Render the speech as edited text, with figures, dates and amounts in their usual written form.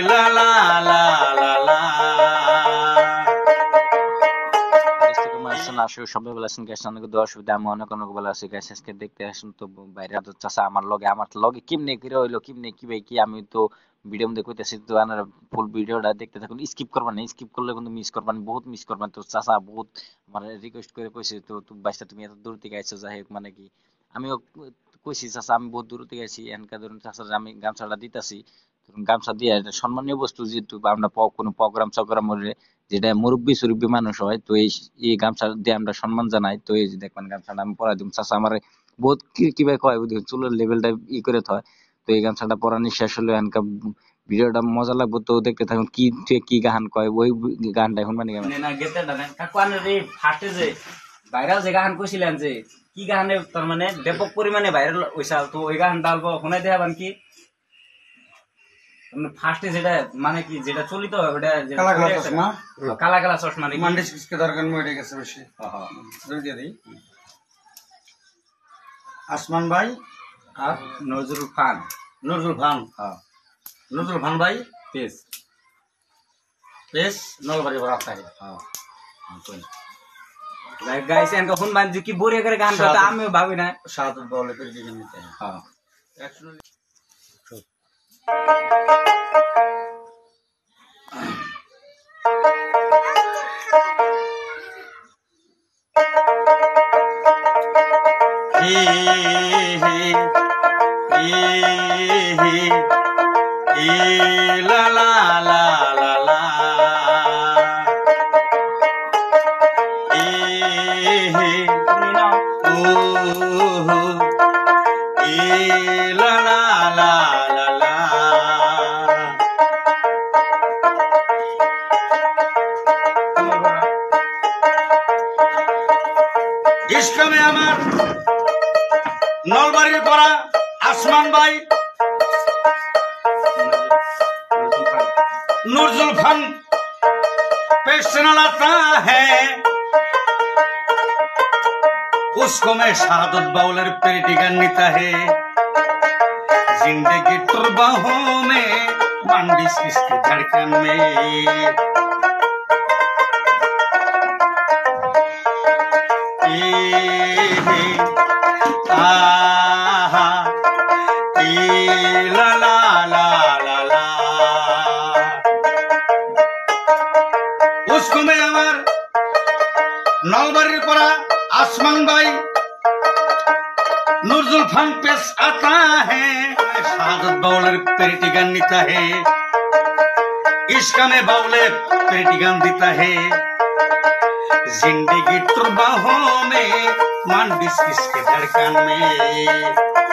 লা লা লা লা লা। আসলে সবাই বলে আছেন গ্যাস অনেক অসুবিধা, আমি অনেক অনেক বলে আছি গ্যাস আজকে দেখতে আসুন তো বাইরে চাষা আমার লগে কেমনে করে হইলো কেমনে কি ভাই কি আমি তো ভিডিও মধ্যে কইতেছি তো আপনারা ফুল ভিডিওটা দেখতে থাকুন, স্কিপ করবেন না, স্কিপ করলে কিন্তু মিস করবেন, বহুত মিস করবেন। তো চাষা বহুত মানে রিকোয়েস্ট করে কইছে তো বাইসটা তুমি এত দূর থেকে আইছো, যাই হোক মানে কি আমিও কইছি চাষা আমি বহুত দূর থেকে আইছি এনকা ধরুন চাষা আমি গামছাটা দিতাছি, গামছা দিয়ে একটা সম্মানীয় বস্তু যেহেতু আমরা কোনো প্রোগ্রাম সগ্রাম হলে যেটা মুরব্বী সুরব্বী মানুষ হয় তো এই গামছা দিয়ে আমরা সম্মান জানাই। তো এই যে দেখবেন গামছাটা আমি পরাই দিম, চাচা আমার বহুত কিভাবে কয় বুঝলি চুলের লেভেলটা করে থয়। তো এই গামছাটা পরানি শেষ হলো এনকা ভিডিওটা মজা লাগবে, তো দেখতে থাকুন কি কি গান কয় ওই গানটা এখন মানে না গেতে না কাকু আনে ফাটে যে ভাইরাল যে গান কইছিলেন যে কি গানে তার মানে ব্যাপক পরিমাণে ভাইরাল হইছাল, তো ওই গান ডালবো শোনাই দেখাবেন কি ফার্স্টে যেটা মানে কি যেটা চলিত ওটা কালা কালা চশমা, কালা কালা চশমা নাকি মান্ডিস কিসকে দরকার মরে গেছে বেশি। হ্যাঁ দিয়ে দিই আসমান ভাই আর নজরুল খান, নজরুল খান, হ্যাঁ নজরুল খান ভাই পেস পেস নলবাড়ি বড় থাকে। হ্যাঁ লাইক গাইস এন্ড কখন মান কি বড়িয়া করে গান করতে আমিও ভাবি না সাদত বলে করে দিকে নিতে। হ্যাঁ অ্যাকচুয়ালি লা লা লা লা লা লা লা লা লা লা। ইসলামে আমার নলবাড়ির পড়া আসমান ভাই नूरजुल खान पेश चैनल आता है, उसको मैं शहादत बाउलर पेटी गन्नीता है, जिंदगी तुरबाहों में मांडिस किसके धड़कन में आहा ला ला ला ला ला। उसको मैं আমার নলবাড়ির পড়া आसमान भाई नूरजुल खान पेश आता है, शहादत बाउलर पेटी गन्नीता है, इश्क में बाउले पेटी गन देता है, जिंदगी तुरबाहों में मांडिस किसके धड़कन में।